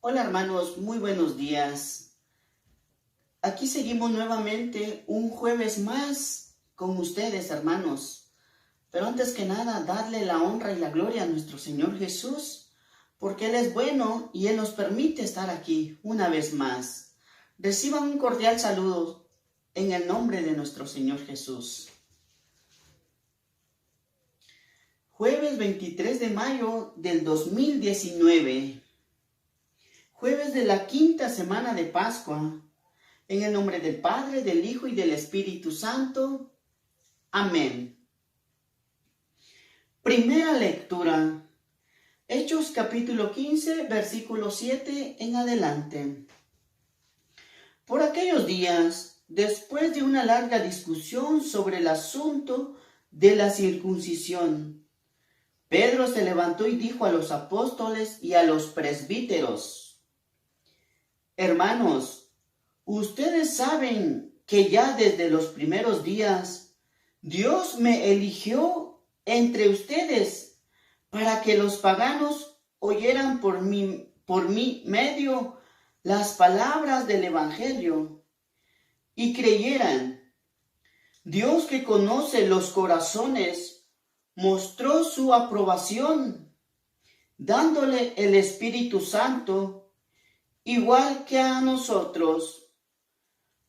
Hola hermanos, muy buenos días. Aquí seguimos nuevamente un jueves más con ustedes, hermanos. Pero antes que nada, darle la honra y la gloria a nuestro Señor Jesús, porque Él es bueno y Él nos permite estar aquí una vez más. Reciban un cordial saludo en el nombre de nuestro Señor Jesús. Jueves 23 de mayo del 2019. Jueves de la quinta semana de Pascua. En el nombre del Padre, del Hijo y del Espíritu Santo. Amén. Primera lectura. Hechos capítulo 15, versículo 7 en adelante. Por aquellos días, después de una larga discusión sobre el asunto de la circuncisión, Pedro se levantó y dijo a los apóstoles y a los presbíteros: Hermanos, ustedes saben que ya desde los primeros días Dios me eligió entre ustedes para que los paganos oyeran por mi medio las palabras del Evangelio y creyeran. Dios, que conoce los corazones, mostró su aprobación, dándole el Espíritu Santo, igual que a nosotros.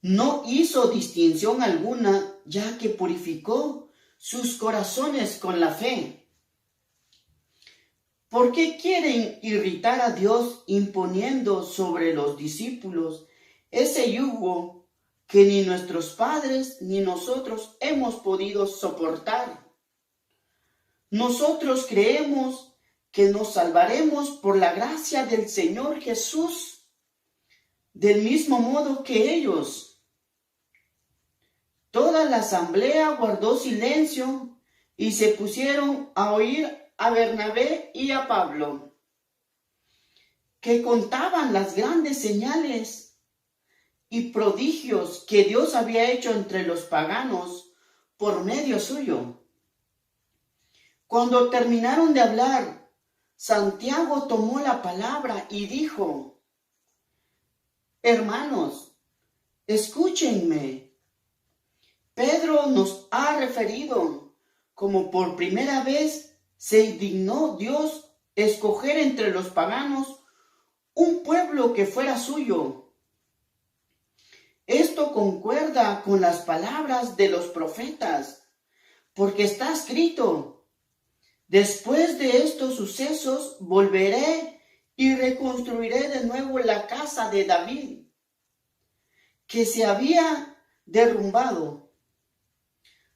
No hizo distinción alguna, ya que purificó sus corazones con la fe. ¿Por qué quieren irritar a Dios imponiendo sobre los discípulos ese yugo que ni nuestros padres ni nosotros hemos podido soportar? Nosotros creemos que nos salvaremos por la gracia del Señor Jesús, del mismo modo que ellos. Toda la asamblea guardó silencio y se pusieron a oír a Bernabé y a Pablo, que contaban las grandes señales y prodigios que Dios había hecho entre los paganos por medio suyo. Cuando terminaron de hablar, Santiago tomó la palabra y dijo: Hermanos, escúchenme. Pedro nos ha referido como por primera vez se dignó Dios escoger entre los paganos un pueblo que fuera suyo. Esto concuerda con las palabras de los profetas, porque está escrito: Después de estos sucesos volveré y reconstruiré de nuevo la casa de David, que se había derrumbado.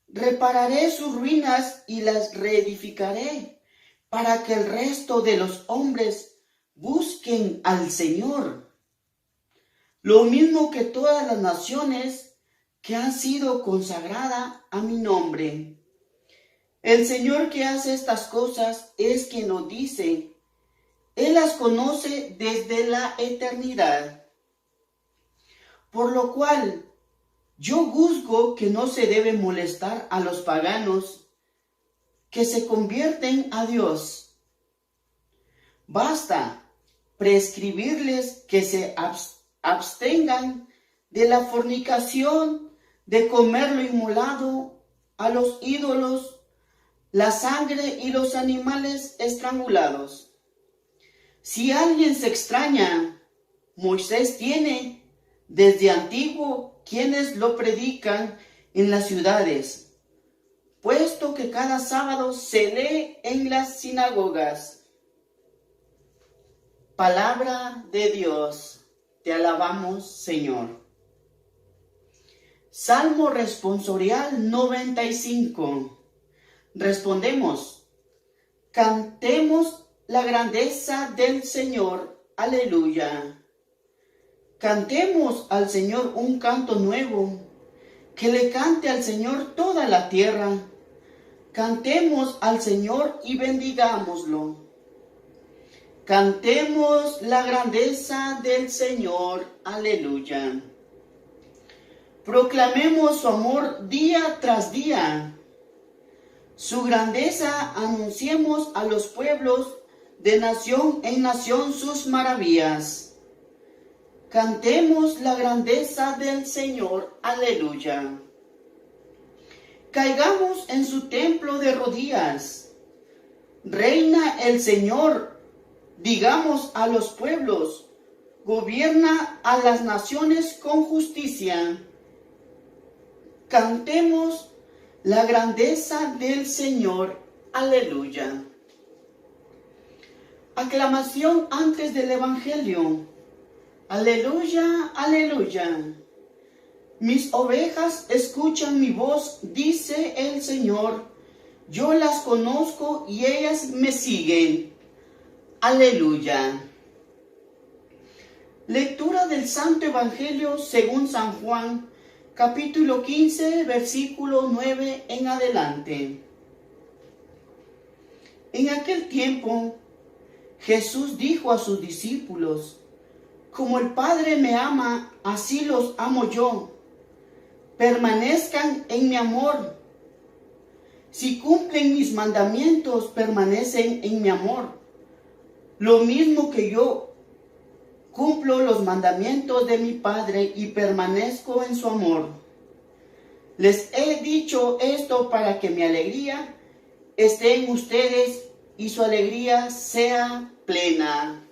Repararé sus ruinas y las reedificaré, para que el resto de los hombres busquen al Señor. Lo mismo que todas las naciones que han sido consagradas a mi nombre. El Señor que hace estas cosas es quien lo dice. Él las conoce desde la eternidad. Por lo cual, yo juzgo que no se debe molestar a los paganos que se convierten a Dios. Basta prescribirles que se abstengan de la fornicación, de comer lo inmolado a los ídolos, la sangre y los animales estrangulados. Si alguien se extraña, Moisés tiene desde antiguo quienes lo predican en las ciudades, puesto que cada sábado se lee en las sinagogas. Palabra de Dios, te alabamos, Señor. Salmo responsorial 95. Respondemos: cantemos la grandeza del Señor. Aleluya. Cantemos al Señor un canto nuevo, que le cante al Señor toda la tierra. Cantemos al Señor y bendigámoslo. Cantemos la grandeza del Señor. Aleluya. Proclamemos su amor día tras día. Su grandeza anunciemos a los pueblos, de nación en nación sus maravillas. Cantemos la grandeza del Señor. Aleluya. Caigamos en su templo de rodillas. Reina el Señor, digamos a los pueblos, gobierna a las naciones con justicia. Cantemos la grandeza del Señor. Aleluya. Aclamación antes del Evangelio. Aleluya, aleluya. Mis ovejas escuchan mi voz, dice el Señor. Yo las conozco y ellas me siguen. Aleluya. Lectura del Santo Evangelio según San Juan, capítulo 15, versículo 9 en adelante. En aquel tiempo, Jesús dijo a sus discípulos: como el Padre me ama, así los amo yo. Permanezcan en mi amor. Si cumplen mis mandamientos, permanecen en mi amor. Lo mismo que yo cumplo los mandamientos de mi Padre y permanezco en su amor. Les he dicho esto para que mi alegría esté en ustedes y su alegría sea plena.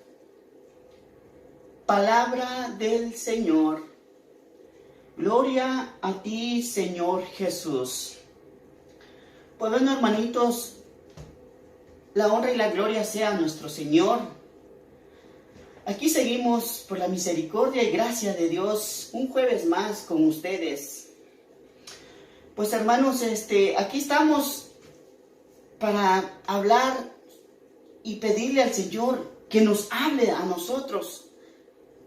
Palabra del Señor. Gloria a ti, Señor Jesús. Pues bueno, hermanitos, la honra y la gloria sea a nuestro Señor. Aquí seguimos por la misericordia y gracia de Dios, un jueves más con ustedes. Pues hermanos, aquí estamos para hablar y pedirle al Señor que nos hable a nosotros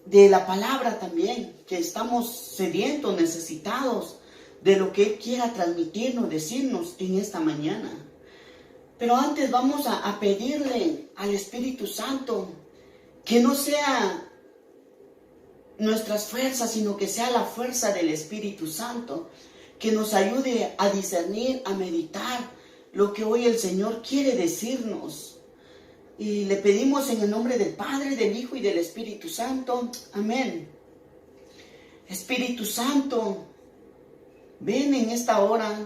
de la palabra también, que estamos sedientos, necesitados de lo que Él quiera transmitirnos, decirnos en esta mañana. Pero antes vamos a pedirle al Espíritu Santo que no sea nuestras fuerzas, sino que sea la fuerza del Espíritu Santo, que nos ayude a discernir, a meditar lo que hoy el Señor quiere decirnos. Y le pedimos en el nombre del Padre, del Hijo y del Espíritu Santo. Amén. Espíritu Santo, ven en esta hora.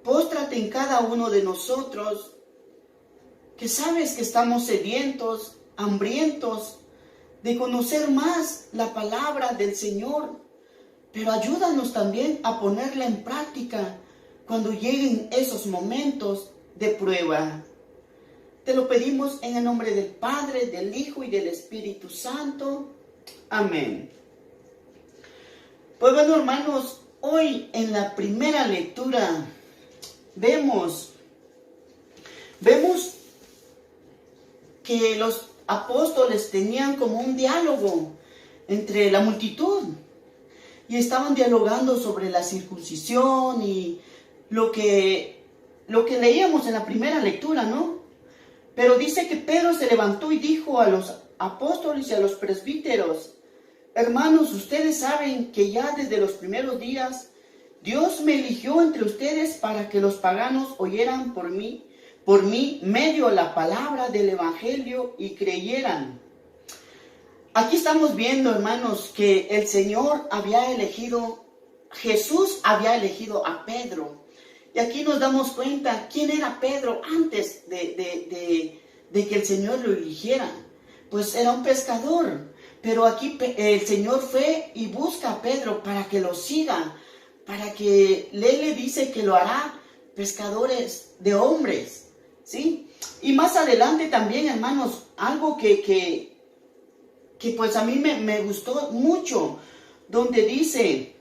Póstrate en cada uno de nosotros, que sabes que estamos sedientos, hambrientos de conocer más la palabra del Señor. Pero ayúdanos también a ponerla en práctica cuando lleguen esos momentos de prueba. Te lo pedimos en el nombre del Padre, del Hijo y del Espíritu Santo. Amén. Pues bueno, hermanos, hoy en la primera lectura vemos que los apóstoles tenían como un diálogo entre la multitud y estaban dialogando sobre la circuncisión y lo que leíamos en la primera lectura, ¿no? Pero dice que Pedro se levantó y dijo a los apóstoles y a los presbíteros: hermanos, ustedes saben que ya desde los primeros días Dios me eligió entre ustedes para que los paganos oyeran por mí medio la palabra del Evangelio y creyeran. Aquí estamos viendo, hermanos, que el Señor Jesús había elegido a Pedro. Y aquí nos damos cuenta quién era Pedro antes de que el Señor lo eligiera. Pues era un pescador. Pero aquí el Señor fue y busca a Pedro para que lo siga. Para que Él le dice que lo hará pescadores de hombres. ¿Sí? Y más adelante también, hermanos, algo que pues a mí me gustó mucho. Donde dice: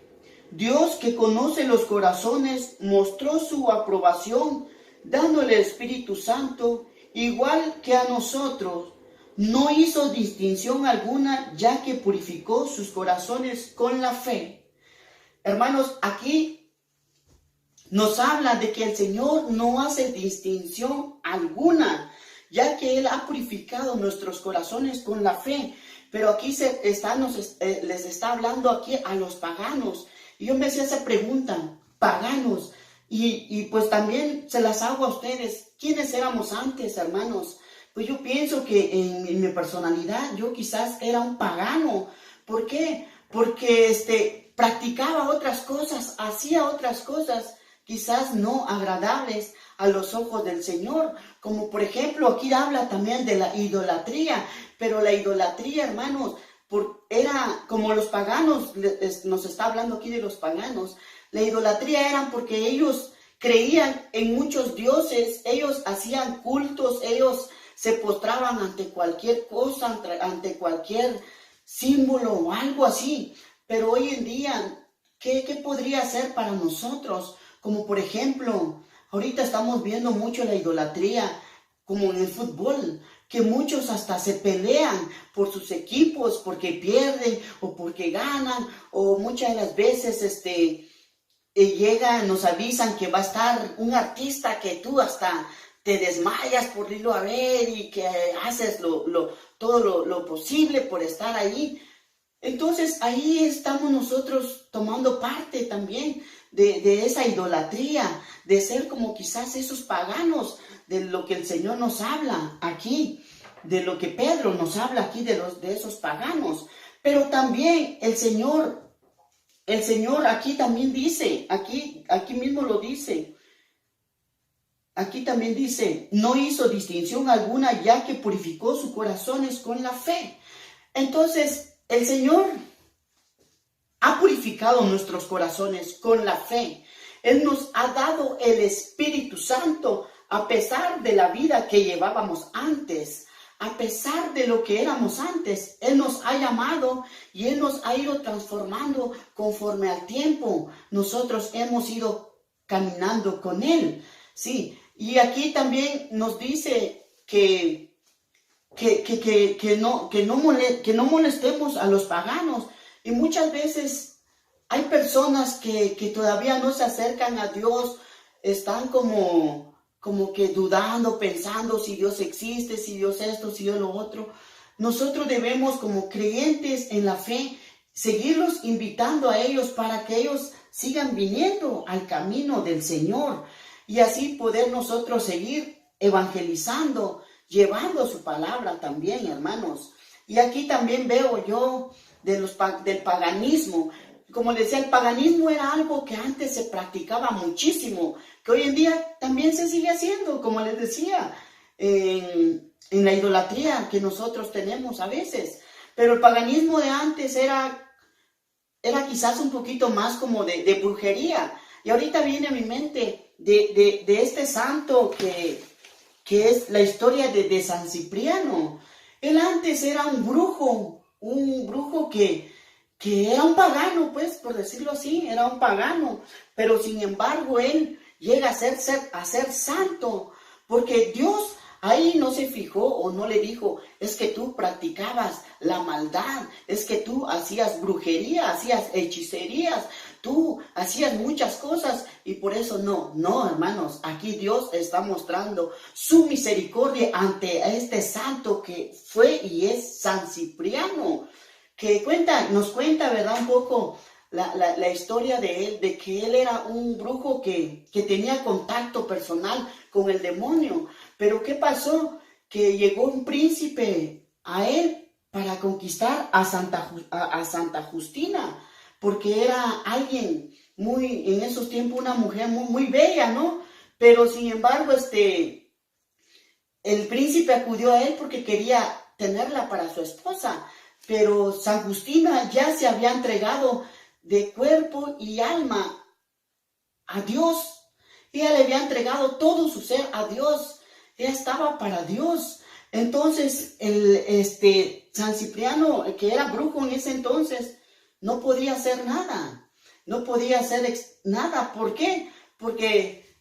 Dios, que conoce los corazones, mostró su aprobación dándole el Espíritu Santo, igual que a nosotros. No hizo distinción alguna, ya que purificó sus corazones con la fe. Hermanos, aquí nos habla de que el Señor no hace distinción alguna, ya que Él ha purificado nuestros corazones con la fe. Pero aquí les está hablando aquí a los paganos. Y yo me hacía esa pregunta: paganos, y pues también se las hago a ustedes. ¿Quiénes éramos antes, hermanos? Pues yo pienso que en mi personalidad yo quizás era un pagano, ¿Por qué? Porque practicaba otras cosas, hacía otras cosas, quizás no agradables a los ojos del Señor. Como por ejemplo, aquí habla también de la idolatría, pero la idolatría, hermanos, era como los paganos, nos está hablando aquí de los paganos. La idolatría era porque ellos creían en muchos dioses, ellos hacían cultos, ellos se postraban ante cualquier cosa, ante cualquier símbolo o algo así. Pero hoy en día, ¿qué podría ser para nosotros? Como por ejemplo, ahorita estamos viendo mucho la idolatría, como en el fútbol, que muchos hasta se pelean por sus equipos porque pierden o porque ganan, o muchas de las veces llegan, nos avisan que va a estar un artista que tú hasta te desmayas por irlo a ver y que haces todo lo posible por estar ahí. Entonces ahí estamos nosotros tomando parte también de esa idolatría, de ser como quizás esos paganos, de lo que el Señor nos habla aquí, de lo que Pedro nos habla aquí de esos paganos. Pero también el Señor aquí también dice, aquí mismo lo dice, aquí también dice, no hizo distinción alguna ya que purificó sus corazones con la fe. Entonces, el Señor ha purificado nuestros corazones con la fe. Él nos ha dado el Espíritu Santo a pesar de la vida que llevábamos antes. A pesar de lo que éramos antes, Él nos ha llamado y Él nos ha ido transformando conforme al tiempo. Nosotros hemos ido caminando con Él. Sí, y aquí también nos dice que no molestemos a los paganos. Y muchas veces hay personas que todavía no se acercan a Dios, están como que dudando, pensando si Dios existe, si Dios esto, si Dios lo otro. Nosotros debemos, como creyentes en la fe, seguirlos invitando a ellos para que ellos sigan viniendo al camino del Señor y así poder nosotros seguir evangelizando, llevando su palabra también, hermanos. Y aquí también veo yo del paganismo. Como les decía, el paganismo era algo que antes se practicaba muchísimo, que hoy en día también se sigue haciendo, como les decía, en la idolatría que nosotros tenemos a veces. Pero el paganismo de antes era quizás un poquito más como de brujería. Y ahorita viene a mi mente de este santo que es la historia de San Cipriano. Él antes era un brujo que era un pagano, pues, por decirlo así, era un pagano, pero sin embargo él llega a ser santo, porque Dios ahí no se fijó o no le dijo, es que tú practicabas la maldad, es que tú hacías brujería, hacías hechicerías, tú hacías muchas cosas y por eso no, hermanos, aquí Dios está mostrando su misericordia ante este santo que fue y es San Cipriano, que nos cuenta, ¿verdad? Un poco la historia de él, de que él era un brujo que tenía contacto personal con el demonio. Pero ¿qué pasó? Que llegó un príncipe a él para conquistar a Santa Justina, porque era alguien en esos tiempos una mujer muy bella, ¿no? Pero sin embargo, el príncipe acudió a él porque quería tenerla para su esposa. Pero San Justina ya se había entregado de cuerpo y alma a Dios. Ella le había entregado todo su ser a Dios. Ella estaba para Dios. Entonces, San Cipriano, que era brujo en ese entonces, no podía hacer nada. No podía hacer nada. ¿Por qué? Porque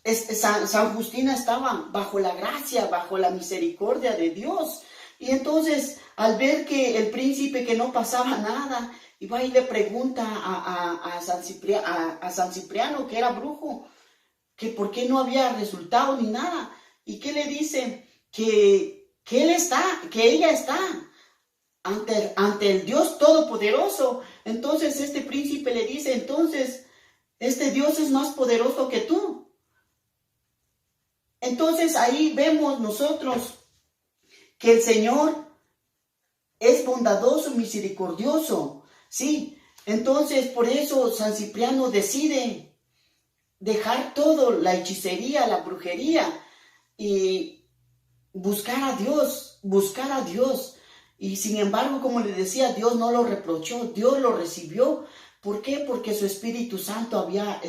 San Justina estaba bajo la gracia, bajo la misericordia de Dios. Y entonces, al ver que el príncipe que no pasaba nada, iba y le pregunta a San Cipriano, que era brujo, que por qué no había resultado ni nada. ¿Y qué le dice? Que ella está ante el Dios Todopoderoso. Entonces este príncipe le dice, entonces, este Dios es más poderoso que tú. Entonces ahí vemos nosotros que el Señor es bondadoso, misericordioso, ¿sí? Entonces, por eso San Cipriano decide dejar todo, la hechicería, la brujería, y buscar a Dios, buscar a Dios. Y sin embargo, como le decía, Dios no lo reprochó, Dios lo recibió. ¿Por qué? Porque su Espíritu Santo había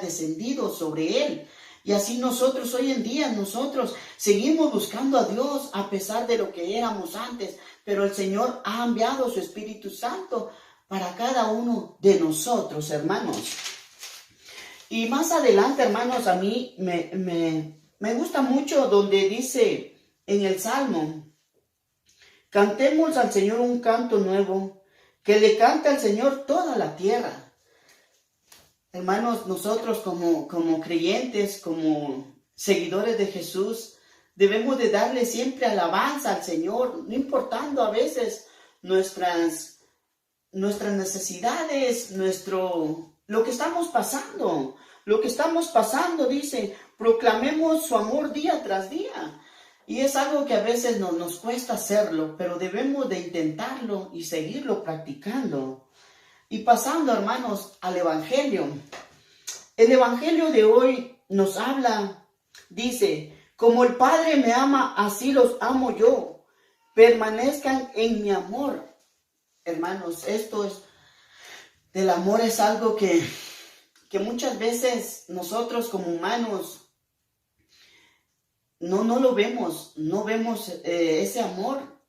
descendido sobre él. Y así nosotros hoy en día, nosotros seguimos buscando a Dios a pesar de lo que éramos antes. Pero el Señor ha enviado su Espíritu Santo para cada uno de nosotros, hermanos. Y más adelante, hermanos, a mí me gusta mucho donde dice en el Salmo: cantemos al Señor un canto nuevo, que le cante al Señor toda la tierra. Hermanos, nosotros como creyentes, como seguidores de Jesús, debemos de darle siempre alabanza al Señor, no importando a veces nuestras necesidades, lo que estamos pasando. Lo que estamos pasando, dice, proclamemos su amor día tras día. Y es algo que a veces nos cuesta hacerlo, pero debemos de intentarlo y seguirlo practicando. Y pasando, hermanos, al Evangelio. El Evangelio de hoy nos habla, dice: como el Padre me ama, así los amo yo. Permanezcan en mi amor. Hermanos, del amor es algo que muchas veces nosotros como humanos no lo vemos, no vemos ese amor,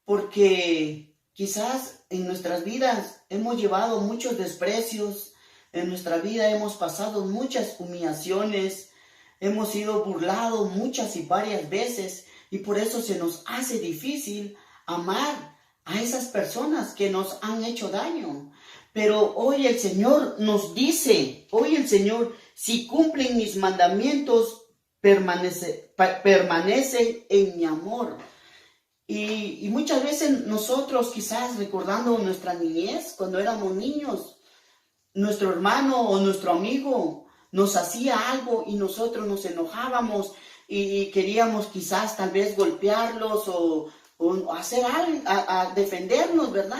porque quizás en nuestras vidas hemos llevado muchos desprecios, en nuestra vida hemos pasado muchas humillaciones, hemos sido burlados muchas y varias veces, y por eso se nos hace difícil amar a esas personas que nos han hecho daño. Pero hoy el Señor nos dice, si cumplen mis mandamientos, permanece en mi amor. Y muchas veces nosotros, quizás recordando nuestra niñez, cuando éramos niños, nuestro hermano o nuestro amigo nos hacía algo y nosotros nos enojábamos y queríamos quizás tal vez golpearlos o hacer algo, a defendernos, ¿verdad?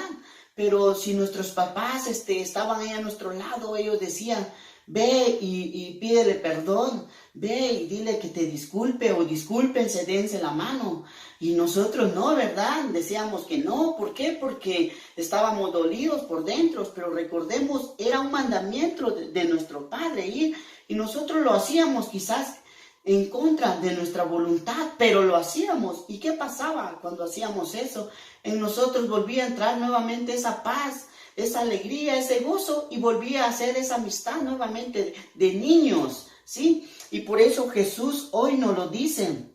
Pero si nuestros papás estaban ahí a nuestro lado, ellos decían: ve y pídele perdón, ve y dile que te disculpe, o discúlpense, dense la mano. Y nosotros no, ¿verdad? Decíamos que no. ¿Por qué? Porque estábamos dolidos por dentro, pero recordemos, era un mandamiento de nuestro Padre ir, y nosotros lo hacíamos quizás en contra de nuestra voluntad, pero lo hacíamos. ¿Y qué pasaba cuando hacíamos eso? En nosotros volvía a entrar nuevamente esa paz, esa alegría, ese gozo, y volvía a hacer esa amistad nuevamente de niños, ¿sí? Y por eso Jesús hoy nos lo dice,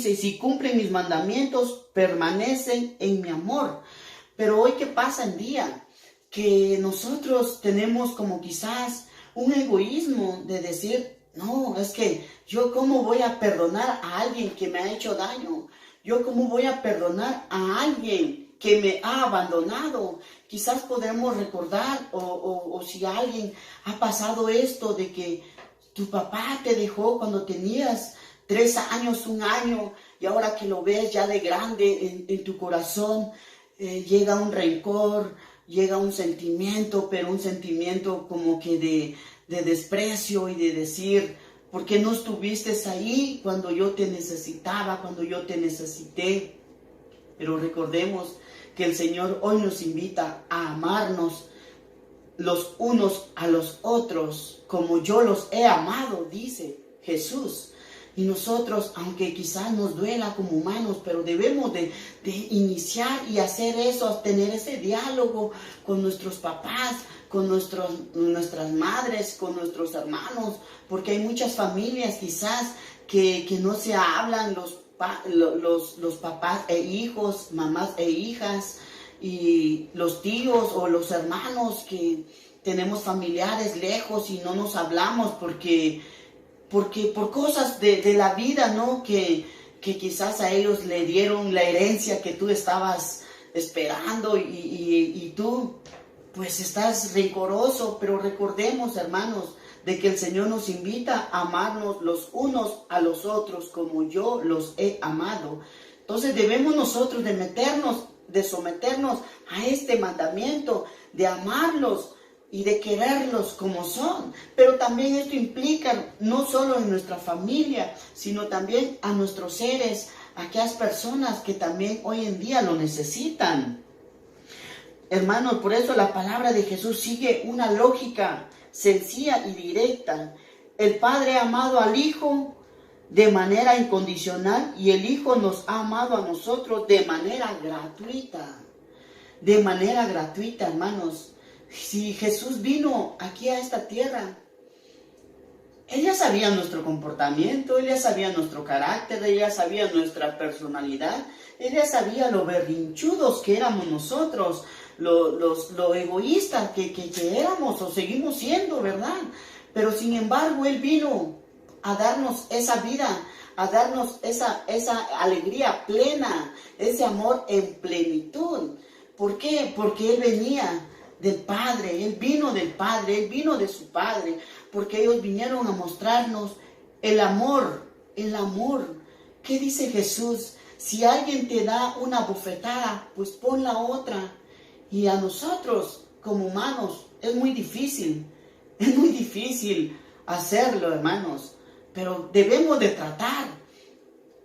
y si cumplen mis mandamientos, permanecen en mi amor. Pero hoy, ¿qué pasa en día? Que nosotros tenemos como quizás un egoísmo de decir: no, es que yo cómo voy a perdonar a alguien que me ha hecho daño, yo cómo voy a perdonar a alguien que me ha abandonado. Quizás podemos recordar, o si alguien ha pasado esto de que tu papá te dejó cuando tenías 3 años, 1 año, y ahora que lo ves ya de grande en tu corazón, llega un rencor, llega un sentimiento, pero un sentimiento como que de desprecio y de decir: ¿por qué no estuviste ahí cuando yo te necesitaba, cuando yo te necesité? Pero recordemos que el Señor hoy nos invita a amarnos los unos a los otros, como yo los he amado, dice Jesús. Y nosotros, aunque quizás nos duela como humanos, pero debemos de iniciar y hacer eso, tener ese diálogo con nuestros papás, con nuestras madres, con nuestros hermanos, porque hay muchas familias quizás que no se hablan, los papás e hijos, mamás e hijas, y los tíos o los hermanos, que tenemos familiares lejos y no nos hablamos porque por cosas de la vida, ¿no? Que quizás a ellos le dieron la herencia que tú estabas esperando, y tú pues estás rencoroso. Pero recordemos, hermanos, de que el Señor nos invita a amarnos los unos a los otros como yo los he amado. Entonces debemos nosotros de someternos a este mandamiento, de amarlos y de quererlos como son. Pero también esto implica no solo en nuestra familia, sino también a nuestros seres, a aquellas personas que también hoy en día lo necesitan. Hermanos, por eso la palabra de Jesús sigue una lógica sencilla y directa. El Padre ha amado al Hijo de manera incondicional y el Hijo nos ha amado a nosotros de manera gratuita. De manera gratuita, hermanos. Si Jesús vino aquí a esta tierra, Él ya sabía nuestro comportamiento, Él ya sabía nuestro carácter, Él ya sabía nuestra personalidad, Él ya sabía lo berrinchudos que éramos nosotros, lo egoístas que éramos o seguimos siendo, ¿verdad? Pero sin embargo, Él vino a darnos esa vida, a darnos esa alegría plena, ese amor en plenitud. ¿Por qué? Porque Él venía del Padre, Él vino del Padre, Él vino de su Padre, porque ellos vinieron a mostrarnos el amor, el amor. ¿Qué dice Jesús? Si alguien te da una bofetada, pues pon la otra. Y a nosotros, como humanos, es muy difícil hacerlo, hermanos, pero debemos de tratar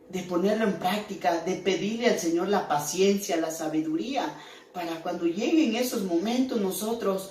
de ponerlo en práctica, de pedirle al Señor la paciencia, la sabiduría, para cuando lleguen esos momentos nosotros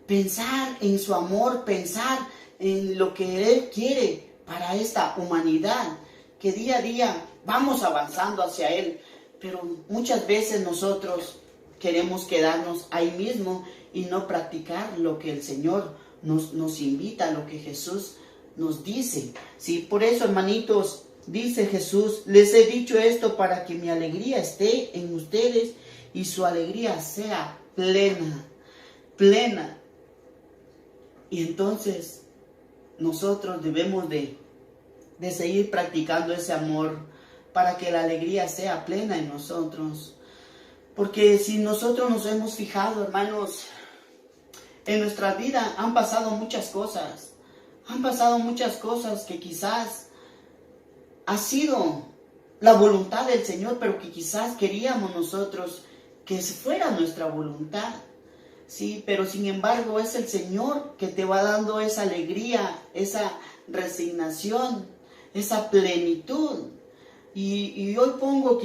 pensar en su amor, pensar en lo que Él quiere para esta humanidad, que día a día vamos avanzando hacia Él, pero muchas veces nosotros queremos quedarnos ahí mismo y no practicar lo que el Señor nos invita, lo que Jesús nos dice. Sí, por eso, hermanitos, dice Jesús, les he dicho esto para que mi alegría esté en ustedes y su alegría sea plena, plena. Y entonces nosotros debemos de seguir practicando ese amor para que la alegría sea plena en nosotros. Porque si nosotros nos hemos fijado, hermanos, en nuestra vida han pasado muchas cosas. Han pasado muchas cosas que quizás ha sido la voluntad del Señor, pero que quizás queríamos nosotros que fuera nuestra voluntad. Sí, pero sin embargo es el Señor que te va dando esa alegría, esa resignación, esa plenitud. Y hoy pongo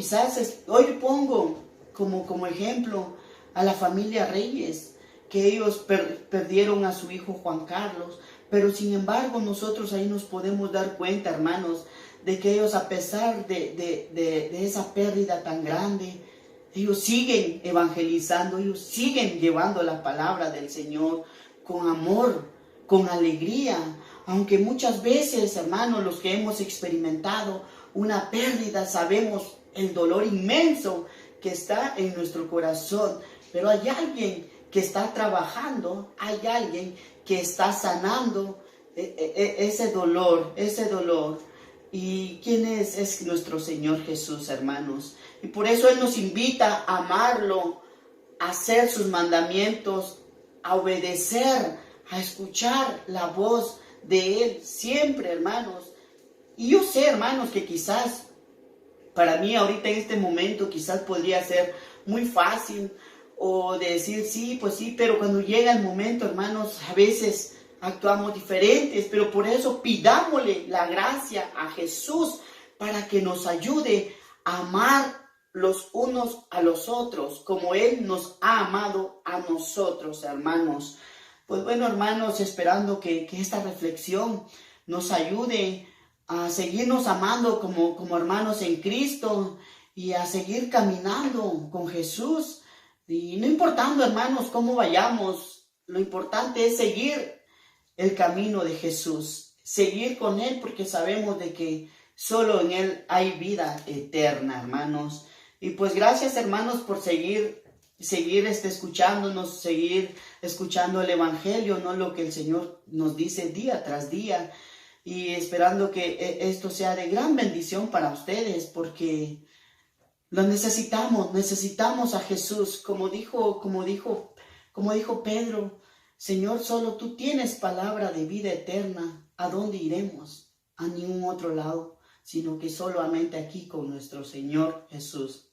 como ejemplo a la familia Reyes, que ellos perdieron a su hijo Juan Carlos, pero sin embargo nosotros ahí nos podemos dar cuenta, hermanos, de que ellos, a pesar de esa pérdida tan grande, ellos siguen evangelizando, ellos siguen llevando la palabra del Señor con amor, con alegría, aunque muchas veces, hermanos, los que hemos experimentado una pérdida, sabemos el dolor inmenso que está en nuestro corazón, pero hay alguien que está trabajando, hay alguien que está sanando ese dolor. ¿Y quién es? Es nuestro Señor Jesús, hermanos. Y por eso Él nos invita a amarlo, a hacer sus mandamientos, a obedecer, a escuchar la voz de Él siempre, hermanos. Y yo sé, hermanos, que quizás para mí ahorita en este momento quizás podría ser muy fácil o decir sí, pues sí, pero cuando llega el momento, hermanos, a veces actuamos diferentes, pero por eso pidámosle la gracia a Jesús para que nos ayude a amar los unos a los otros, como Él nos ha amado a nosotros, hermanos. Pues bueno, hermanos, esperando que esta reflexión nos ayude a seguirnos amando como hermanos en Cristo y a seguir caminando con Jesús. Y no importando, hermanos, cómo vayamos, lo importante es seguir el camino de Jesús, seguir con Él, porque sabemos de que solo en Él hay vida eterna, hermanos. Y pues gracias, hermanos, por seguir escuchándonos, seguir escuchando el Evangelio, no lo que el Señor nos dice día tras día, y esperando que esto sea de gran bendición para ustedes, porque lo necesitamos a Jesús, como dijo Pedro: Señor, solo tú tienes palabra de vida eterna. ¿A dónde iremos? A ningún otro lado. sino que solamente aquí con nuestro Señor Jesús.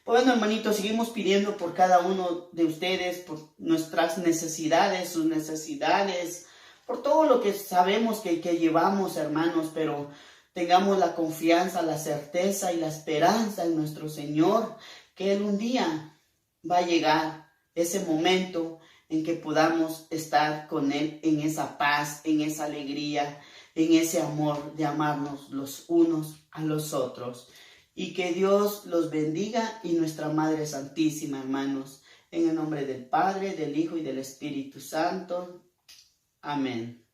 Bueno, hermanitos, seguimos pidiendo por cada uno de ustedes, por nuestras necesidades, sus necesidades, por todo lo que sabemos que llevamos, hermanos, pero tengamos la confianza, la certeza y la esperanza en nuestro Señor, que Él un día va a llegar ese momento en que podamos estar con Él en esa paz, en esa alegría, en ese amor de amarnos los unos a los otros. Y que Dios los bendiga y nuestra Madre Santísima, hermanos. En el nombre del Padre, del Hijo y del Espíritu Santo. Amén.